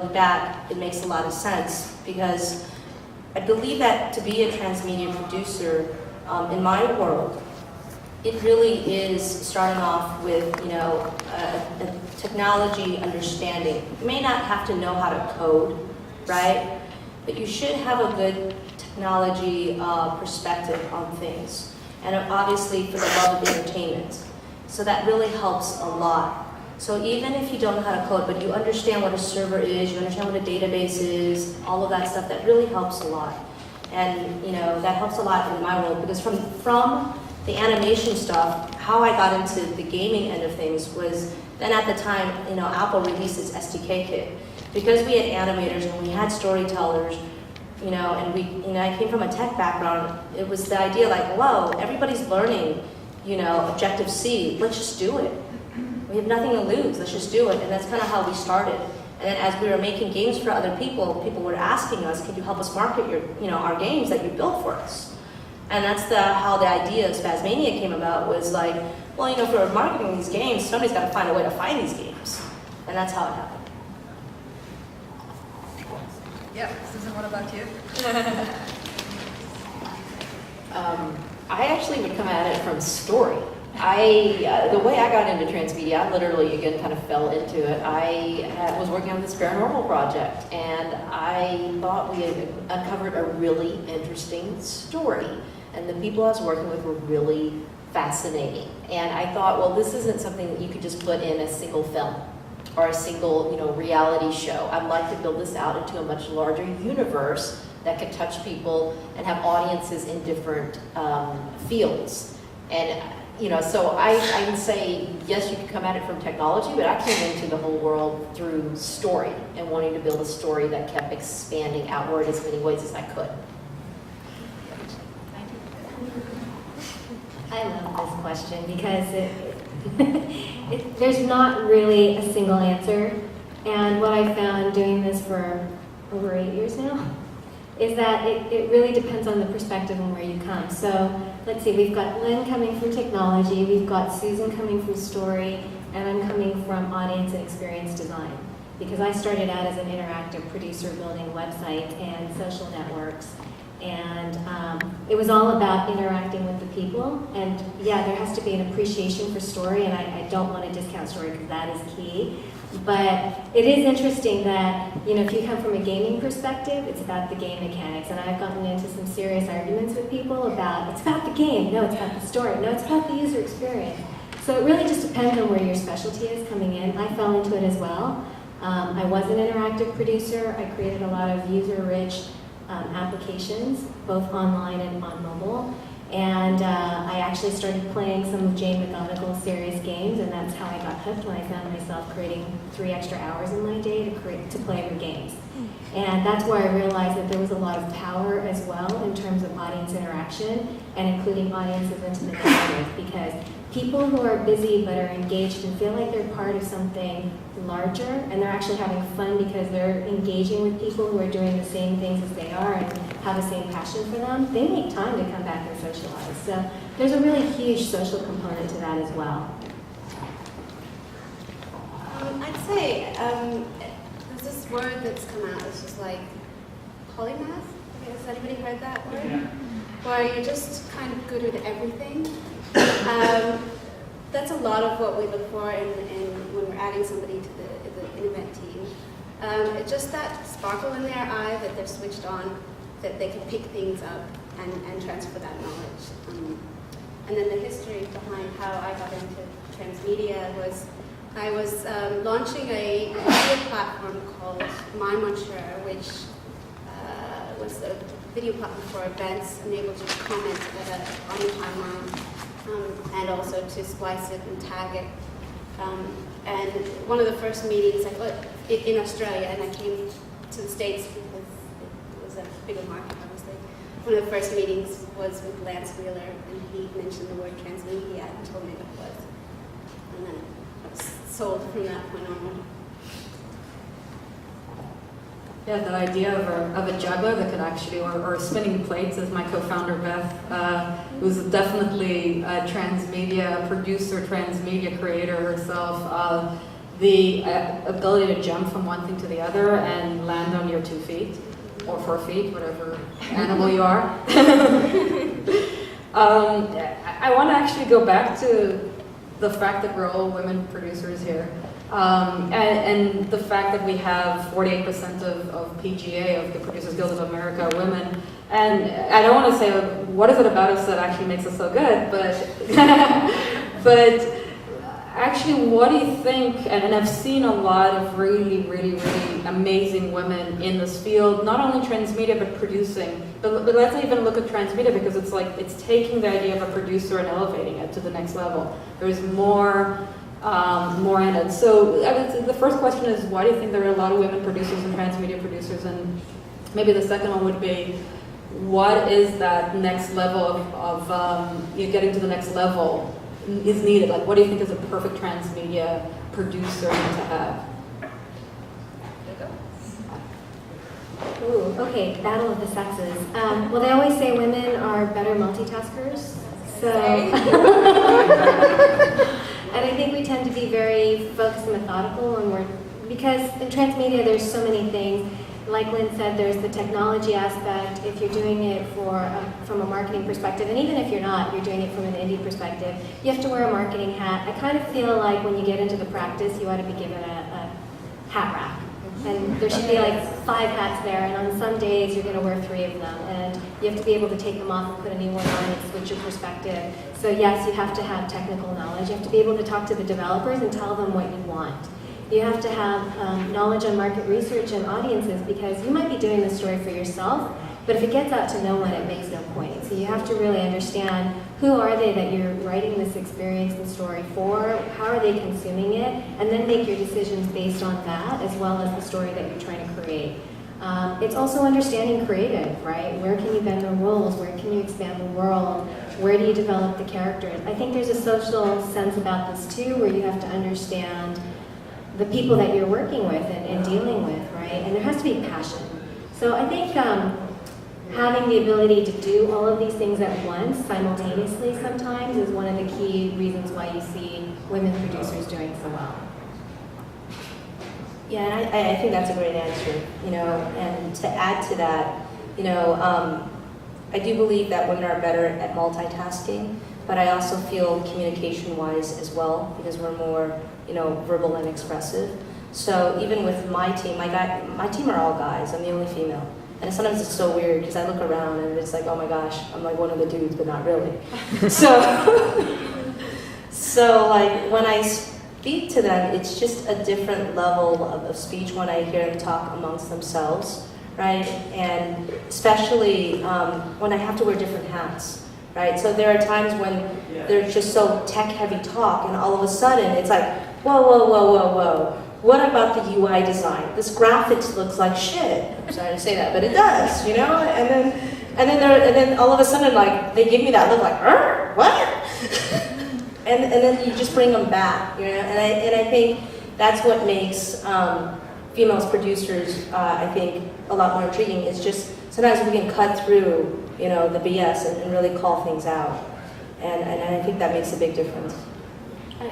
back, it makes a lot of sense because I believe that to be a transmedia producer in my world, it really is starting off with, a technology understanding. You may not have to know how to code, right? But you should have a good technology perspective on things. And obviously for the love of entertainment. So that really helps a lot. So even if you don't know how to code, but you understand what a server is, you understand what a database is, all of that stuff, that really helps a lot. And that helps a lot in my world because from the animation stuff, how I got into the gaming end of things was then at the time, Apple released its SDK kit. Because we had animators and we had storytellers, and I came from a tech background, it was the idea like, whoa, everybody's learning, Objective-C, let's just do it. We have nothing to lose, let's just do it. And that's kind of how we started. And then as we were making games for other people were asking us, could you help us market our games that you built for us? And that's how the idea of Spazzmania came about, was like, well, if we're marketing these games, somebody's got to find a way to find these games. And that's how it happened. Yeah, Susan, what about you? I actually would come at it from story. The way I got into Transmedia, I literally, again, kind of fell into it. I was working on this paranormal project, and I thought we had uncovered a really interesting story. And the people I was working with were really fascinating. And I thought, well, this isn't something that you could just put in a single film or a single, reality show. I'd like to build this out into a much larger universe that could touch people and have audiences in different fields. And so I would say, yes, you can come at it from technology, but I came into the whole world through story and wanting to build a story that kept expanding outward as many ways as I could. I love this question because there's not really a single answer. And what I found doing this for over 8 years now is that it really depends on the perspective and where you come. So let's see, we've got Lin coming from technology, we've got Susan coming from story, and I'm coming from audience and experience design. Because I started out as an interactive producer building websites and social networks. And it was all about interacting with the people. And yeah, there has to be an appreciation for story, and I don't want to discount story because that is key. But it is interesting that, if you come from a gaming perspective, it's about the game mechanics. And I've gotten into some serious arguments with people about, it's about the game, no, it's about the story, no, it's about the user experience. So it really just depends on where your specialty is coming in. I fell into it as well. I was an interactive producer. I created a lot of user-rich applications, both online and on mobile. And I actually started playing some of Jane McGonigal's serious games, and that's how I got hooked when I found myself creating 3 extra hours in my day to play her games. And that's where I realized that there was a lot of power as well in terms of audience interaction and including audiences into the narrative, because people who are busy but are engaged and feel like they're part of something larger, and they're actually having fun because they're engaging with people who are doing the same things as they are and have the same passion for them, they make time to come back and socialize. So there's a really huge social component to that as well. I'd say there's this word that's come out, it's just like polymath. Has anybody heard that word? Yeah. Where you're just kind of good at everything. That's a lot of what we look for when we're adding somebody to the event team. It's just that sparkle in their eye that they're switched on, that they can pick things up and transfer that knowledge. And then the history behind how I got into Transmedia was I was launching a video platform called MyMonster, which was a video platform for events, enabled you to comment on the timeline. And also to splice it and tag it. And one of the first meetings in Australia, and I came to the States because it was a bigger market, obviously. One of the first meetings was with Lance Wheeler, and he mentioned the word transmedia and told me what it was. And then I was sold from that point on. Yeah, that idea of a juggler that could actually, or spinning plates, as my co-founder Beth, who's definitely a transmedia producer, transmedia creator herself, the ability to jump from one thing to the other and land on your 2 feet or 4 feet, whatever animal you are. I want to actually go back to the fact that we're all women producers here, and the fact that we have 48% of PGA, of the Producers Guild of America, are women. And I don't want to say, what is it about us that actually makes us so good, but actually, what do you think, and I've seen a lot of really, really, really amazing women in this field, not only transmedia, but producing. But let's even look at transmedia, because it's like, it's taking the idea of a producer and elevating it to the next level. There's more in it. So the first question is, why do you think there are a lot of women producers and transmedia producers? And maybe the second one would be, what is that next level of you getting to the next level is needed? Like, what do you think is a perfect transmedia producer to have? Ooh, okay, battle of the sexes. Well, they always say women are better multitaskers. So, and I think we tend to be very focused and methodical, and because in transmedia there's so many things. Like Lynn said, there's the technology aspect. If you're doing it from a marketing perspective, and even if you're not, you're doing it from an indie perspective, you have to wear a marketing hat. I kind of feel like when you get into the practice, you ought to be given a hat rack. And there should be like 5 hats there, and on some days you're going to wear 3 of them. And you have to be able to take them off and put a new one on and switch your perspective. So yes, you have to have technical knowledge. You have to be able to talk to the developers and tell them what you want. You have to have knowledge on market research and audiences, because you might be doing this story for yourself, but if it gets out to no one, it makes no point. So you have to really understand, who are they that you're writing this experience and story for? How are they consuming it? And then make your decisions based on that, as well as the story that you're trying to create. It's also understanding creative, right? Where can you bend the rules? Where can you expand the world? Where do you develop the characters? I think there's a social sense about this too, where you have to understand the people that you're working with and dealing with, right? And there has to be passion. So I think having the ability to do all of these things at once, simultaneously sometimes, is one of the key reasons why you see women producers doing so well. Yeah, and I think that's a great answer, and to add to that, I do believe that women are better at multitasking, but I also feel communication-wise as well, because we're more verbal and expressive. So even with my team, my team are all guys. I'm the only female. And sometimes it's so weird, because I look around and it's like, oh my gosh, I'm like one of the dudes, but not really. So like when I speak to them, it's just a different level of speech when I hear them talk amongst themselves, right? And especially when I have to wear different hats. Right? So there are times when there's just so tech-heavy talk, and all of a sudden it's like, whoa, whoa, whoa, whoa, whoa. What about the UI design? This graphics looks like shit. I'm sorry to say that, but it does, And then all of a sudden, like, they give me that look, like, what? and then you just bring them back, And I think that's what makes females producers, I think, a lot more intriguing. It's just sometimes we can cut through the BS and really call things out. And I think that makes a big difference.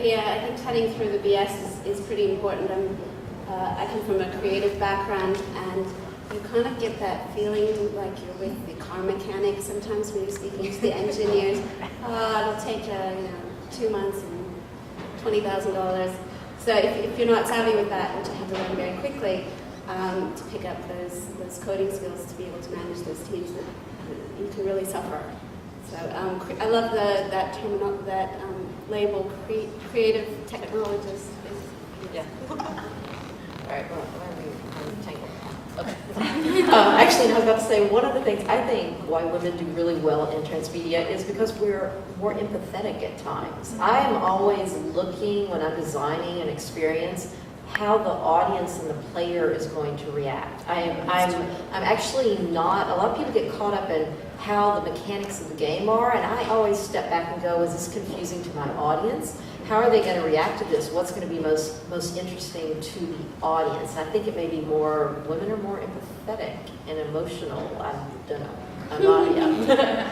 Yeah, I think cutting through the BS is pretty important. I come from a creative background, and you kind of get that feeling like you're with the car mechanic sometimes when you're speaking to the engineers. It'll take 2 months and $20,000. So if you're not savvy with that, which I had to learn very quickly, to pick up those coding skills to be able to manage those teams, you can really suffer. So I love that term, that label, creative technologist. Yeah. All right. Well, I'm tangled. Okay. Actually, I was about to say, one of the things I think why women do really well in transmedia is because we're more empathetic at times. I am always looking, when I'm designing an experience, how the audience and the player is going to react. I'm actually not, a lot of people get caught up in how the mechanics of the game are, and I always step back and go, is this confusing to my audience? How are they going to react to this? What's going to be most interesting to the audience? And I think it may be more, women are more empathetic and emotional. I don't know. I'm not, yeah.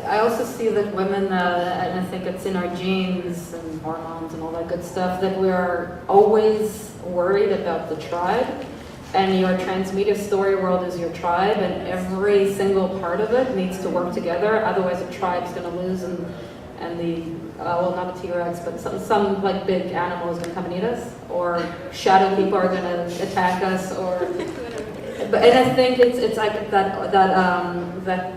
I also see that women, and I think it's in our genes and hormones and all that good stuff, that we are always worried about the tribe. And your transmedia story world is your tribe, and every single part of it needs to work together. Otherwise, the tribe's going to lose, and the well, not a T-Rex, but some like big animal is going to come and eat us, or shadow people are going to attack us, or. But and I think it's like that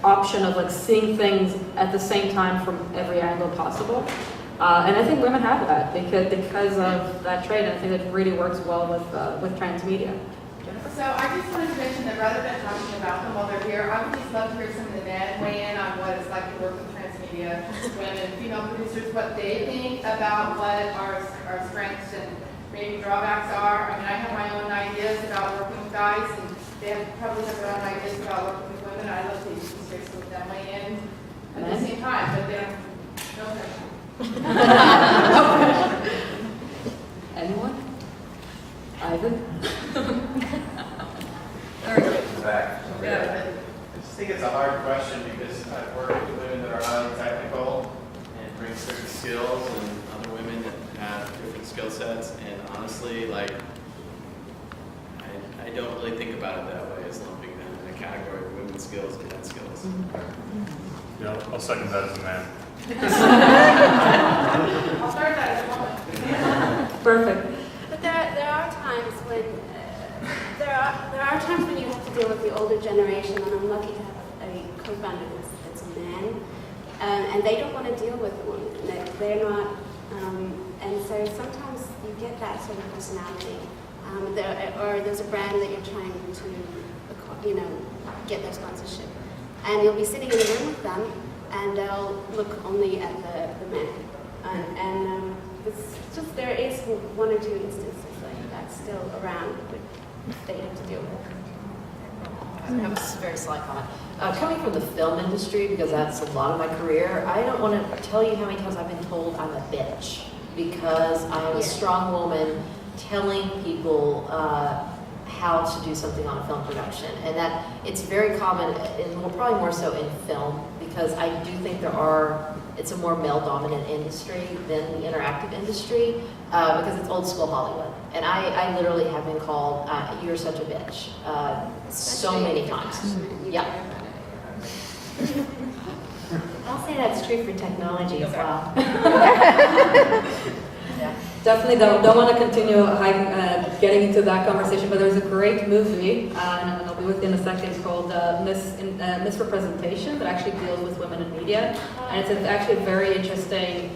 option of like seeing things at the same time from every angle possible. And I think women have that because of that trait, and I think it really works well with transmedia. So I just wanted to mention that rather than talking about them while they're here, I would just love to hear some of the men weigh in on what it's like to work with transmedia women, female producers, what they think about what our strengths and maybe drawbacks are. I mean, I have my own ideas about working with guys, and they probably have their own ideas about working with women. I'd love to use these spaces with them weigh in at the same time, but they don't know that. Anyone? Ivan? Back. Yeah. I just think it's a hard question because I've worked with women that are highly technical and bring certain skills, and other women that have different skill sets. And honestly, like, I don't really think about it that way as lumping them in a category of women's skills and men's skills. Yeah, I'll second that as a man. I'll start that as a woman. Perfect. But there are times when there are times when you have to deal with the older generation, and I'm lucky to have a co-founder that's a man, and they don't want to deal with a woman. They're not, and so sometimes you get that sort of personality, or there's a brand that you're trying to, get their sponsorship, and you'll be sitting in a room with them, and they'll look only at the man, and it's just there is one or two instances like that still around that they have to deal with. I have a very slight comment. Coming from the film industry, because that's a lot of my career, I don't want to tell you how many times I've been told I'm a bitch because I'm a strong woman telling people how to do something on a film production. And that it's very common, and probably more so in film, because I do think it's a more male-dominant industry than the interactive industry, because it's old school Hollywood. And I literally have been called, you're such a bitch, so many times. Yeah. I'll say that's true for technology as well. Yeah. Definitely don't want to continue getting into that conversation, but there's a great movie, and I'll be with you in a second, called Misrepresentation, that actually deals with women in media. And it's actually very interesting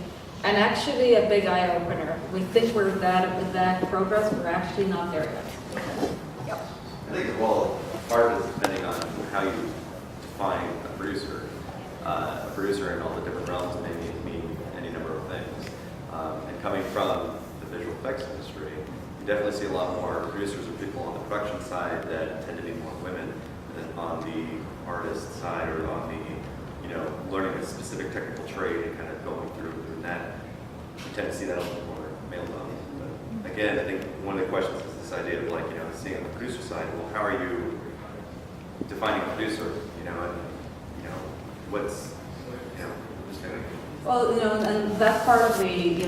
and actually a big eye-opener. We think we're that progress, we're actually not there yet. I think, well, part is depending on how you define a producer. A producer in all the different realms may mean any number of things. And coming from the visual effects industry, you definitely see a lot more producers or people on the production side that tend to be more women than on the artist side, or on the, learning a specific technical trade and kind of going through that. You tend to see that a little more male dominated. But again, I think one of the questions is this idea of seeing on the producer side, well, how are you defining a producer, what's, just kind of. Well, and that's part of the,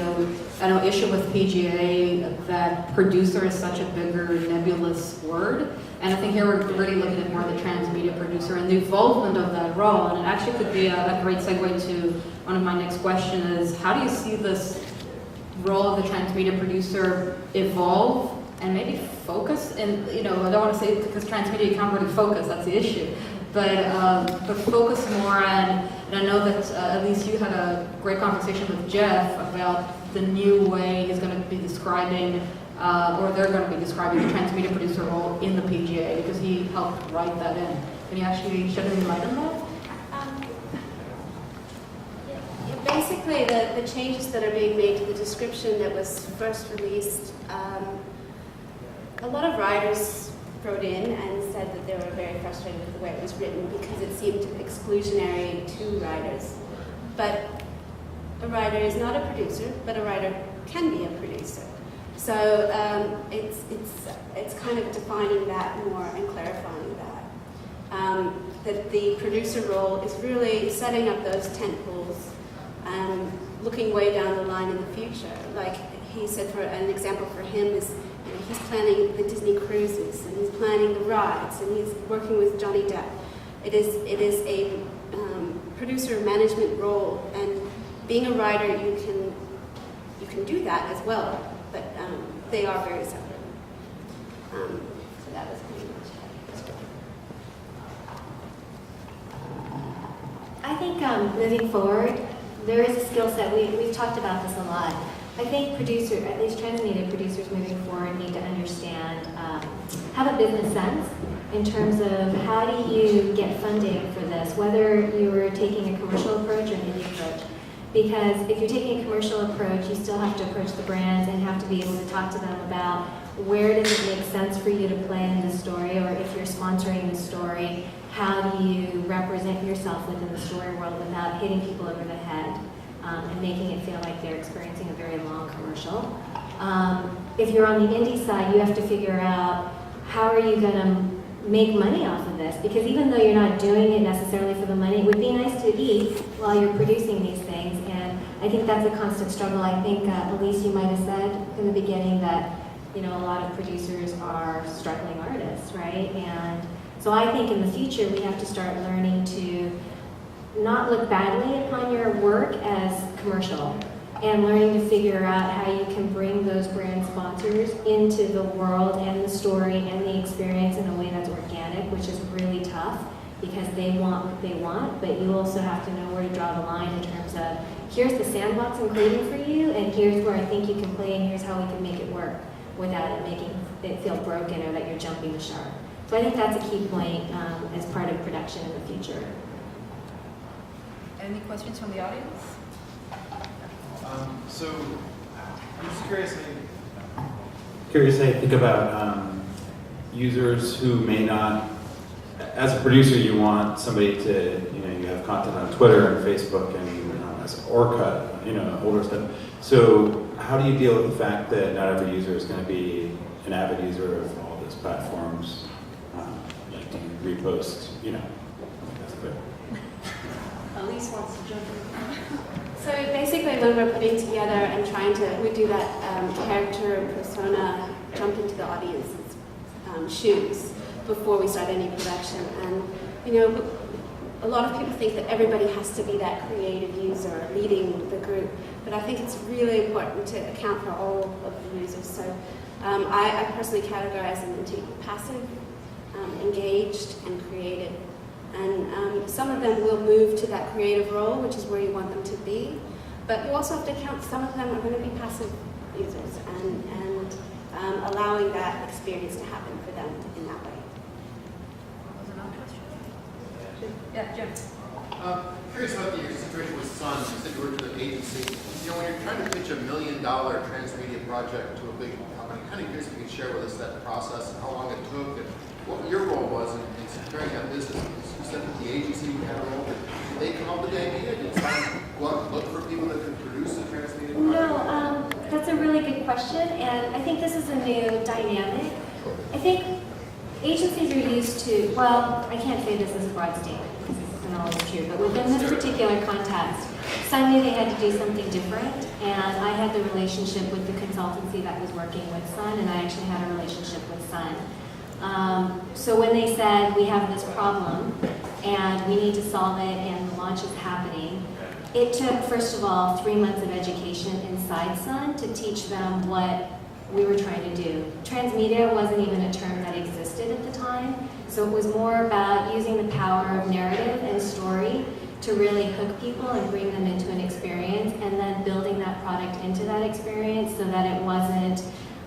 issue with PGA, that producer is such a bigger nebulous word. And I think here we're really looking at more the transmedia producer and the involvement of that role. And it actually could be a great segue to one of my next questions is, how do you see this role of the transmedia producer evolve and maybe focus? And, I don't want to say because transmedia you can't really focus, that's the issue. But focus more on, and I know that at least you had a great conversation with Jeff about the new way he's going to be describing, or they're going to be describing the transmedia producer role in the PGA, because he helped write that in. Can you actually shed any light on that? Basically, the changes that are being made to the description that was first released, a lot of writers wrote in and said that they were very frustrated with the way it was written because it seemed exclusionary to writers. But a writer is not a producer, but a writer can be a producer. So it's kind of defining that more and clarifying that. that the producer role is really setting up those tent poles and looking way down the line in the future. Like he said, for an example for him is, he's planning the Disney cruises, and he's planning the rides, and he's working with Johnny Depp. It is a producer management role, and being a writer, you can do that as well, but they are very separate. So that was pretty much it. I think moving forward, there is a skill set, we've talked about this a lot. I think at least transmedia producers moving forward need to understand, have a business sense in terms of how do you get funding for this, whether you're taking a commercial approach or an indie approach. Because if you're taking a commercial approach, you still have to approach the brands and have to be able to talk to them about where does it make sense for you to play in the story, or if you're sponsoring the story, how do you represent yourself within the story world without hitting people over the head and making it feel like they're experiencing a very long commercial. If you're on the indie side, you have to figure out how are you going to make money off of this, because even though you're not doing it necessarily for the money, it would be nice to eat while you're producing these things, and I think that's a constant struggle. I think, Elise, you might have said in the beginning that, a lot of producers are struggling artists, right? And so I think in the future we have to start learning to not look badly upon your work as commercial, and learning to figure out how you can bring those brand sponsors into the world and the story and the experience in a way that's organic, which is really tough because they want what they want, but you also have to know where to draw the line in terms of here's the sandbox I'm creating for you, and here's where I think you can play, and here's how we can make it work without it making it feel broken or that you're jumping the shark. So I think that's a key point as part of production in the future. Any questions from the audience? So, I'm just curious how you think about users who may not, as a producer, you want somebody to, you have content on Twitter and Facebook and as Orca, older stuff. So, how do you deal with the fact that not every user is going to be an avid user of all those platforms? Like, do you repost, that's clear. Elise wants to jump in. So basically when we're putting together and we do that character persona jump into the audience's shoes before we start any production. And, a lot of people think that everybody has to be that creative user leading the group, but I think it's really important to account for all of the users. So I personally categorize them into passive, engaged, and creative. And some of them will move to that creative role, which is where you want them to be. But you also have to count some of them are going to be passive users and allowing that experience to happen for them in that way. Was another question? Yeah, Jim. Curious about your situation with Sun. You said you worked with an agency. When you're trying to pitch $1 million transmedia project to a big company, kind of curious if you could share with us that process and how long it took and what your role was in securing that business. You said that the agency had a role. Did they come up with the idea? Did Sun go out and look for people that could produce a transmedia project? No, that's a really good question, and I think this is a new dynamic. I think agencies are used to, well, I can't say this as a broad statement because this isn't always true, but within this particular context, Sun knew they had to do something different, and I had the relationship with the consultancy that was working with Sun, and I actually had a relationship with Sun. So when they said, we have this problem, and we need to solve it, and the launch is happening, it took, first of all, 3 months of education inside Sun to teach them what we were trying to do. Transmedia wasn't even a term that existed at the time, so it was more about using the power of narrative and story to really hook people and bring them into an experience, and then building that product into that experience so that it wasn't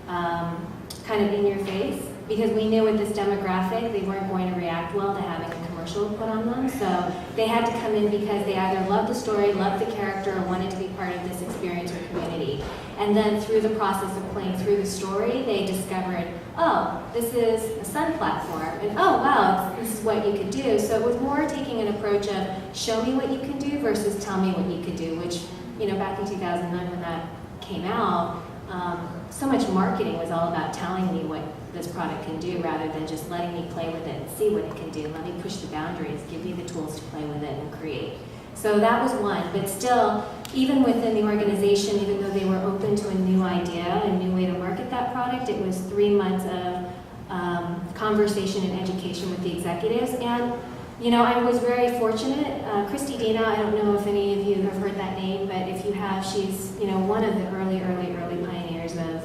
kind of in your face. Because we knew with this demographic, they weren't going to react well to having a commercial put on them. So they had to come in because they either loved the story, loved the character, or wanted to be part of this experience or community. And then through the process of playing through the story, they discovered, oh, this is a Sun platform. And oh, wow, this is what you could do. So it was more taking an approach of show me what you can do versus tell me what you could do, which, back in 2009 when that came out, so much marketing was all about telling me what this product can do rather than just letting me play with it and see what it can do. Let me push the boundaries, give me the tools to play with it and create. So that was one, but still, even within the organization, even though they were open to a new idea, a new way to market that product, it was 3 months of conversation and education with the executives. And you know, I was very fortunate. Christy Dina, I don't know if any of you have heard that name, but if you have, she's, you know, one of the early pioneers of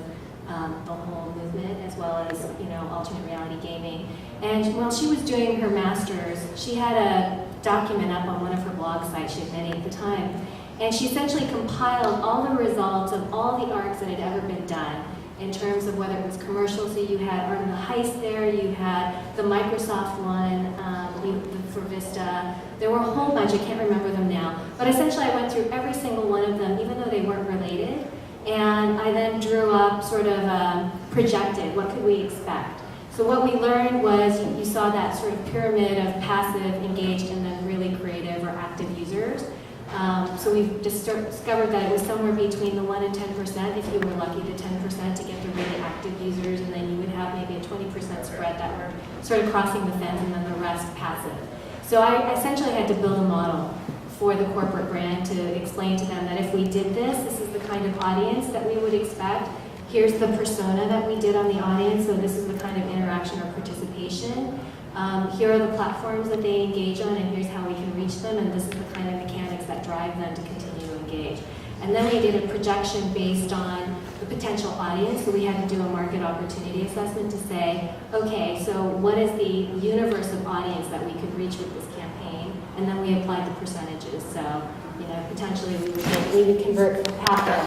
the whole movement, as well as, you know, alternate reality gaming. And while she was doing her master's, she had a document up on one of her blog sites, she had many at the time, and she essentially compiled all the results of all the arcs that had ever been done in terms of whether it was commercial. So you had Art in the Heist there, you had the Microsoft one for Vista. There were a whole bunch, I can't remember them now. But essentially I went through every single one of them, even though they weren't related. And I then drew up sort of projected, what could we expect? So what we learned was you saw that sort of pyramid of passive, engaged, and then really creative or active users. So we discovered that it was somewhere between the 1% and 10%, if you were lucky, the 10% to get the really active users, and then you would have maybe a 20% spread that were sort of crossing the fence, and then the rest passive. So I essentially had to build a model for the corporate brand to explain to them that if we did this is the kind of audience that we would expect. Here's the persona that we did on the audience, so this is the kind of interaction or participation. Here are the platforms that they engage on, and here's how we can reach them, and this is the kind of mechanics that drive them to continue to engage. And then we did a projection based on the potential audience, so we had to do a market opportunity assessment to say, okay, so what is the universe of audience that we could reach with this campaign? And then we applied the percentages, so, you know, potentially we would convert half of